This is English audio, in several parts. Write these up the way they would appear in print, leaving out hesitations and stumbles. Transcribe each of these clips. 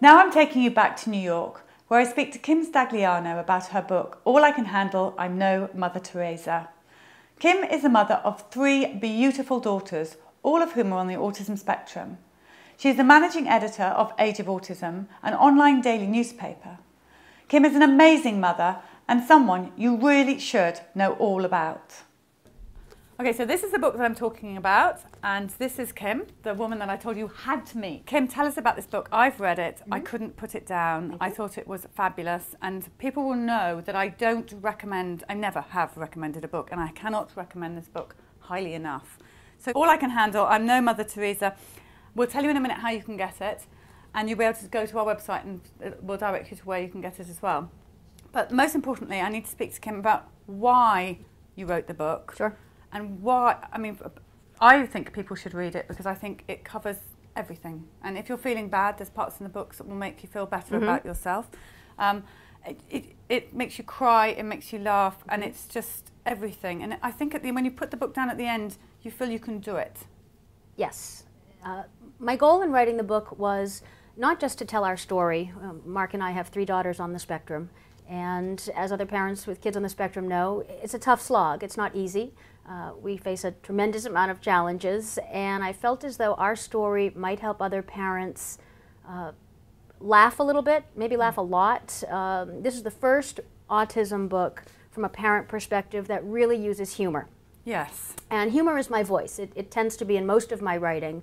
Now I'm taking you back to New York, where I speak to Kim Stagliano about her book, All I Can Handle, I'm No Mother Teresa. Kim is the mother of 3 beautiful daughters, all of whom are on the autism spectrum. She is the managing editor of Age of Autism, an online daily newspaper. Kim is an amazing mother and someone you really should know all about. Okay, so this is the book that I'm talking about, and this is Kim, the woman that I told you had to meet. Kim, tell us about this book. I've read it. I couldn't put it down. I thought it was fabulous, and people will know that I don't recommend, I never have recommended a book, and I cannot recommend this book highly enough. So All I Can Handle, I'm No Mother Teresa. We'll tell you in a minute how you can get it, and you'll be able to go to our website and we'll direct you to where you can get it as well. But most importantly, I need to speak to Kim about why you wrote the book. Sure. And why, I think people should read it because I think it covers everything. And if you're feeling bad, there's parts in the books that will make you feel better about yourself. It makes you cry, it makes you laugh, and it's just everything. And I think when you put the book down at the end, you feel you can do it. Yes. My goal in writing the book was not just to tell our story. Mark and I have 3 daughters on the spectrum. And as other parents with kids on the spectrum know, it's a tough slog. It's not easy. We face a tremendous amount of challenges, and I felt as though our story might help other parents laugh a little bit, maybe laugh a lot. This is the first autism book from a parent perspective that really uses humor. Yes. And humor is my voice. It tends to be in most of my writing.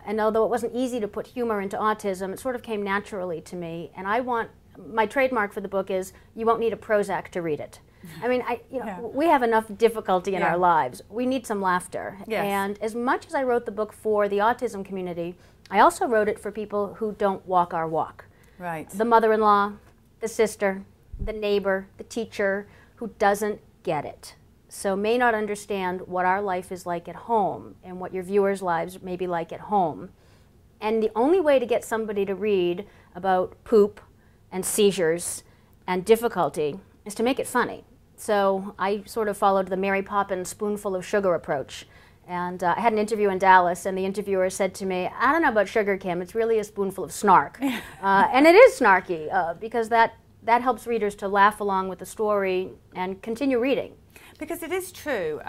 And although it wasn't easy to put humor into autism, it sort of came naturally to me. And my trademark for the book is, you won't need a Prozac to read it. I mean, we have enough difficulty in our lives. We need some laughter. Yes. And as much as I wrote the book for the autism community, I also wrote it for people who don't walk our walk. Right. The mother-in-law, the sister, the neighbor, the teacher who doesn't get it. So may not understand what our life is like at home and what your viewers' lives may be like at home. And the only way to get somebody to read about poop and seizures and difficulty is to make it funny. So I sort of followed the Mary Poppins spoonful of sugar approach. And I had an interview in Dallas, and the interviewer said to me, I don't know about sugar, Kim, it's really a spoonful of snark. And it is snarky, because that helps readers to laugh along with the story and continue reading. Because it is true,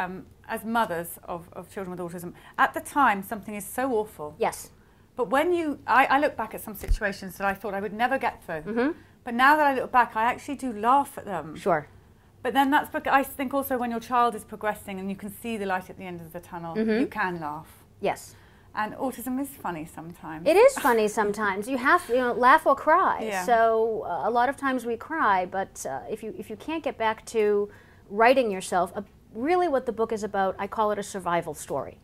as mothers of children with autism, at the time something is so awful. Yes. But when I look back at some situations that I thought I would never get through. But now that I look back, I actually do laugh at them. Sure. But then that's because I think also when your child is progressing and you can see the light at the end of the tunnel, you can laugh. Yes. And autism is funny sometimes. It is funny sometimes. You have to laugh or cry. Yeah. So a lot of times we cry, but if you can't get back to writing yourself, really what the book is about, I call it a survival story.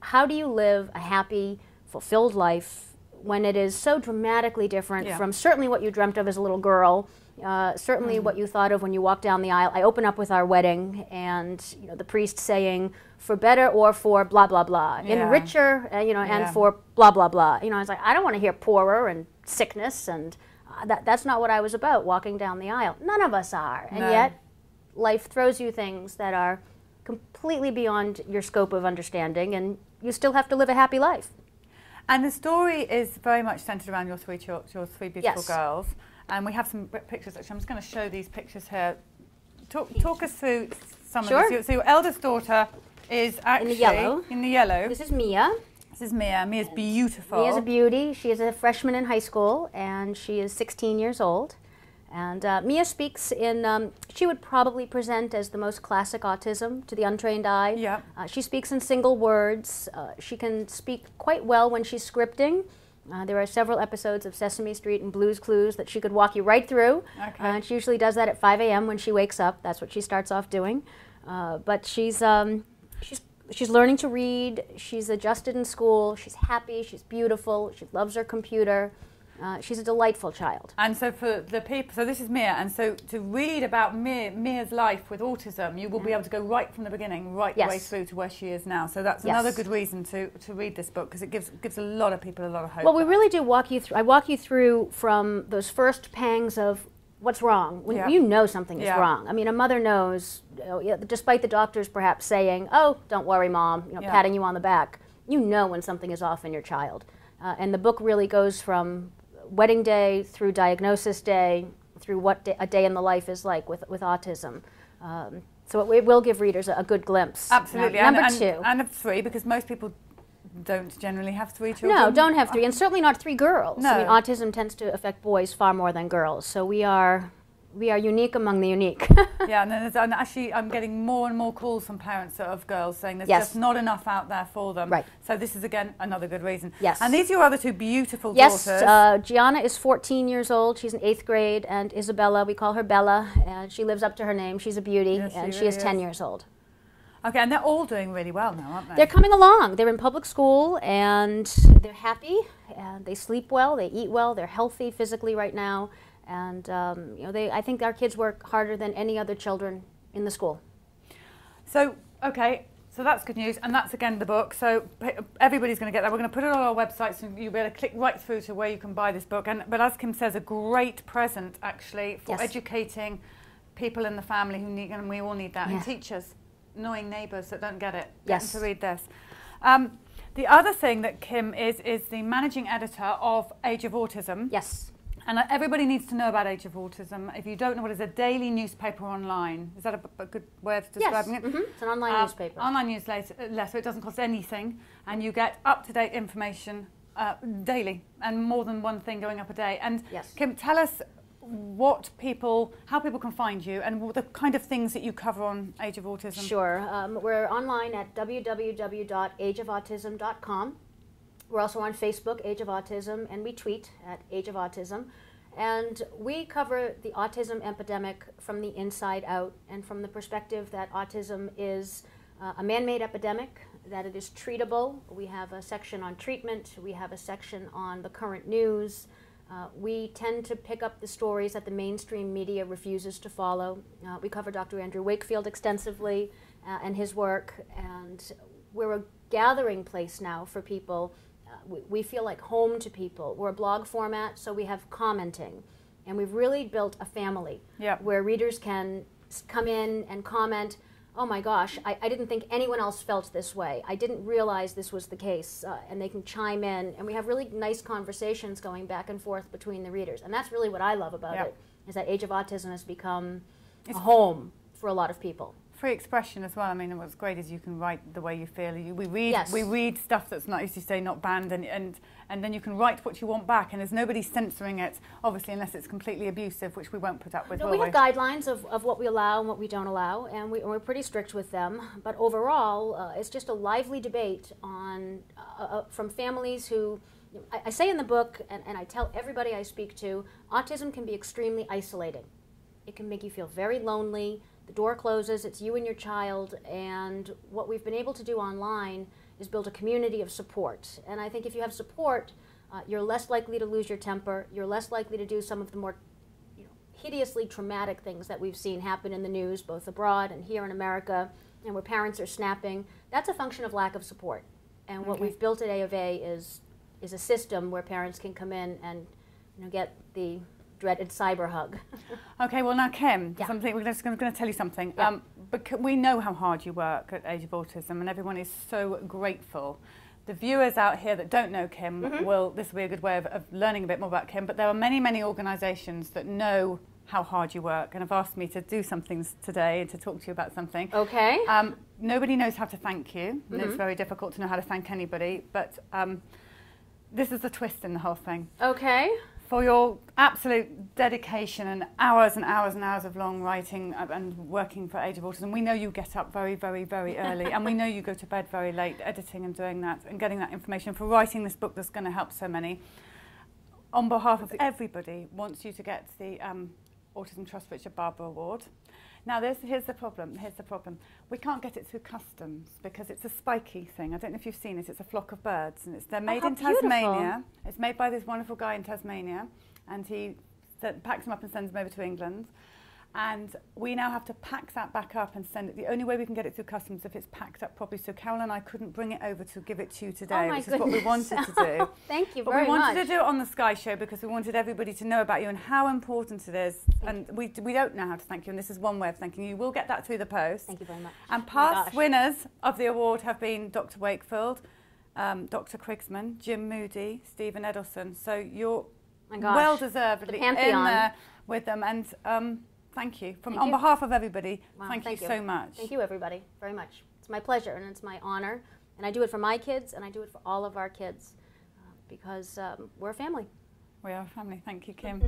How do you live a happy, fulfilled life when it is so dramatically different from certainly what you dreamt of as a little girl, certainly what you thought of when you walked down the aisle. I open up with our wedding and the priest saying, for better or for blah, blah, blah, in richer, and for blah, blah, blah. I was like, I don't want to hear poorer and sickness, and that's not what I was about, walking down the aisle. None of us are, and yet life throws you things that are completely beyond your scope of understanding, and you still have to live a happy life. And the story is very much centered around your 3 beautiful girls. And we have some pictures, actually. I'm just going to show these pictures here. Talk us through some of this. So your eldest daughter is actually in the yellow. This is Mia. This is Mia. Mia's beautiful. Mia's a beauty. She is a freshman in high school, and she is 16 years old. And Mia speaks in, she would probably present as the most classic autism to the untrained eye. Yeah. She speaks in single words. She can speak quite well when she's scripting. There are several episodes of Sesame Street and Blue's Clues that she could walk you right through. Okay. And she usually does that at 5 a.m. when she wakes up. That's what she starts off doing. But she's learning to read. She's adjusted in school. She's happy. She's beautiful. She loves her computer. She's a delightful child. And so for the people, so this is Mia, and so to read about Mia's life with autism, you will be able to go right from the beginning, right the way through to where she is now. So that's another good reason to read this book, because it gives a lot of people a lot of hope. Well, we really do walk you through. I walk you through from those first pangs of what's wrong, when you know something is wrong. I mean, a mother knows, despite the doctors perhaps saying, "Oh, don't worry, Mom," patting you on the back. You know when something is off in your child, and the book really goes from wedding day through diagnosis day, through what a day in the life is like with autism. So it will give readers a good glimpse. Absolutely. Now, number 2. And of 3, because most people don't generally have 3 children. No, don't have 3, and certainly not 3 girls. No. I mean, autism tends to affect boys far more than girls, so we are unique among the unique. Yeah, and actually I'm getting more and more calls from parents of girls saying there's Yes. just not enough out there for them. Right. So this is, again, another good reason. Yes. And these are your other 2 beautiful Yes, daughters. Gianna is 14 years old. She's in 8th grade, and Isabella, we call her Bella, and she lives up to her name. She's a beauty, Yes, and she really is 10 is. years old. Okay, and they're all doing really well now, aren't they? They're coming along. They're in public school, and they're happy, and they sleep well, they eat well, they're healthy physically right now, and I think our kids work harder than any other children in the school. So, okay, so that's good news, and that's again the book. So everybody's going to get that. We're going to put it on our website, so you'll be able to click right through to where you can buy this book. But as Kim says, a great present actually for Yes. educating people in the family who need, and we all need that, Yeah. and teachers, annoying neighbours that don't get it. Yes. Get them to read this. The other thing that Kim is the managing editor of Age of Autism. Yes. And everybody needs to know about Age of Autism. If you don't know what it is, a daily newspaper online. Is that a good way of describing Yes. it? Mm-hmm. It's an online newspaper. Online newsletter. It doesn't cost anything, and you get up-to-date information daily, and more than one thing going up a day. And Yes. Kim, tell us how people can find you, and the kind of things that you cover on Age of Autism. Sure. We're online at www.ageofautism.com. We're also on Facebook, Age of Autism, and we tweet at Age of Autism. And we cover the autism epidemic from the inside out, and from the perspective that autism is a man-made epidemic, that it is treatable. We have a section on treatment. We have a section on the current news. We tend to pick up the stories that the mainstream media refuses to follow. We cover Dr. Andrew Wakefield extensively and his work, and we're a gathering place now for people. We feel like home to people. We're a blog format, so we have commenting, and we've really built a family where readers can come in and comment, oh my gosh, I didn't think anyone else felt this way. I didn't realize this was the case, and they can chime in, and we have really nice conversations going back and forth between the readers, and that's really what I love about it, is that Age of Autism has become a home for a lot of people. Free expression as well. I mean, what's great is you can write the way you feel. We read stuff that's not, as you say, not banned, and then you can write what you want back, and there's nobody censoring it, obviously, unless it's completely abusive, which we won't put up with. No, we have guidelines of what we allow and what we don't allow, and we're pretty strict with them. But overall, it's just a lively debate on from families who. I say in the book, and I tell everybody I speak to, autism can be extremely isolating. It can make you feel very lonely. The door closes, it's you and your child, and what we've been able to do online is build a community of support. And I think if you have support, you're less likely to lose your temper, you're less likely to do some of the more hideously traumatic things that we've seen happen in the news, both abroad and here in America, and where parents are snapping. That's a function of lack of support. And what we've built at A of A is a system where parents can come in and get the dreaded cyber hug. Okay, well now Kim, we're just going to tell you something. But we know how hard you work at Age of Autism, and everyone is so grateful. The viewers out here that don't know Kim this will be a good way of learning a bit more about Kim, but there are many, many organisations that know how hard you work and have asked me to do some things today and to talk to you about something. Okay. Nobody knows how to thank you, and it's very difficult to know how to thank anybody, but this is the twist in the whole thing. Okay. For your absolute dedication and hours and hours and hours of long writing and working for Age of Autism. We know you get up very, very, very early, and we know you go to bed very late editing and doing that and getting that information, for writing this book that's going to help so many. On behalf of everybody, wants you to get the Autism Trust Richard Barber Award. Now, here's the problem. We can't get it through customs because it's a spiky thing. I don't know if you've seen it. It's a flock of birds, and they're made in Tasmania. It's made by this wonderful guy in Tasmania, and he packs them up and sends them over to England. And we now have to pack that back up and send it. The only way we can get it through customs is if it's packed up properly. So Carol and I couldn't bring it over to give it to you today, which is what we wanted to do. Thank you very much. But we wanted to do it on the Sky Show because we wanted everybody to know about you and how important it is. And we don't know how to thank you, and this is one way of thanking you. We'll get that through the post. Thank you very much. And past winners of the award have been Dr. Wakefield, Dr. Krigsman, Jim Moody, Stephen Edelson. So My gosh. well deservedly The in pantheon. there with them. And thank you. Thank On you. behalf of everybody, Wow, thank you so much. Thank you, everybody, very much. It's my pleasure and it's my honor. And I do it for my kids and I do it for all of our kids because we're a family. We are a family. Thank you, Kim.